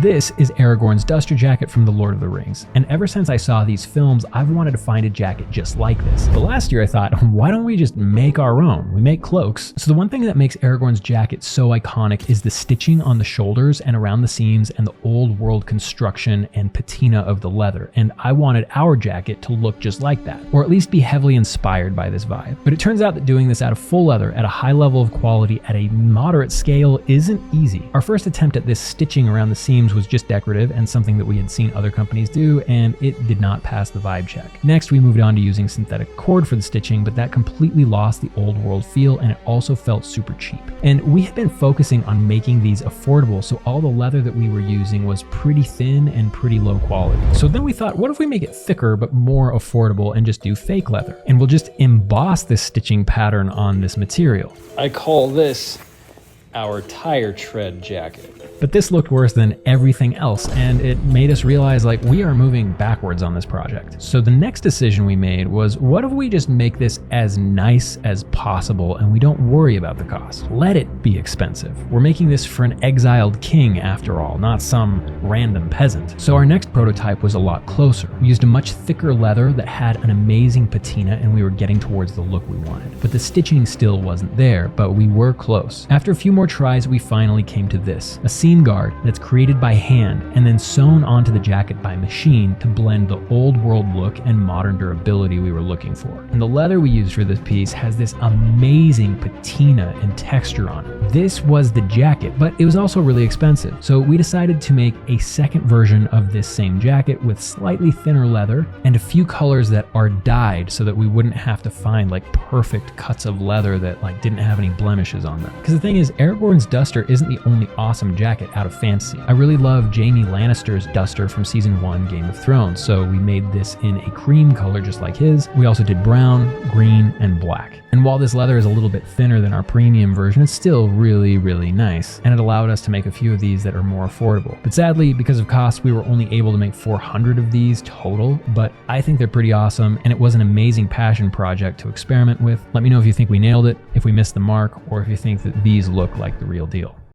This is Aragorn's duster jacket from The Lord of the Rings, and ever since I saw these films, I've wanted to find a jacket just like this. But last year I thought, why don't we just make our own? We make cloaks. So the one thing that makes Aragorn's jacket so iconic is the stitching on the shoulders and around the seams and the old world construction and patina of the leather, and I wanted our jacket to look just like that, or at least be heavily inspired by this vibe. But it turns out that doing this out of full leather at a high level of quality at a moderate scale isn't easy. Our first attempt at this stitching around the seams was just decorative and something that we had seen other companies do, and it did not pass the vibe check. Next, we moved on to using synthetic cord for the stitching, but that completely lost the old world feel, and it also felt super cheap. And we had been focusing on making these affordable, so all the leather that we were using was pretty thin and pretty low quality. So then we thought, what if we make it thicker but more affordable and just do fake leather? And we'll just emboss this stitching pattern on this material. I call this our tire tread jacket. But this looked worse than everything else, and it made us realize like we are moving backwards on this project. So the next decision we made was, what if we just make this as nice as possible and we don't worry about the cost? Let it be expensive. We're making this for an exiled king after all, not some random peasant. So our next prototype was a lot closer. We used a much thicker leather that had an amazing patina, and we were getting towards the look we wanted. But the stitching still wasn't there, but we were close. After a few more tries, we finally came to this, a seam guard that's created by hand and then sewn onto the jacket by machine to blend the old world look and modern durability we were looking for. And the leather we used for this piece has this amazing patina and texture on it. This was the jacket, but it was also really expensive. So we decided to make a second version of this same jacket with slightly thinner leather and a few colors that are dyed so that we wouldn't have to find like perfect cuts of leather that like didn't have any blemishes on them. Because the thing is, Aragorn's duster isn't the only awesome jacket out of fantasy. I really love Jaime Lannister's duster from season 1 Game of Thrones, so we made this in a cream color just like his. We also did brown, green, and black. And while this leather is a little bit thinner than our premium version, it's still really, really nice, and it allowed us to make a few of these that are more affordable. But sadly, because of cost, we were only able to make 400 of these total, but I think they're pretty awesome, and it was an amazing passion project to experiment with. Let me know if you think we nailed it, if we missed the mark, or if you think that these look like the real deal.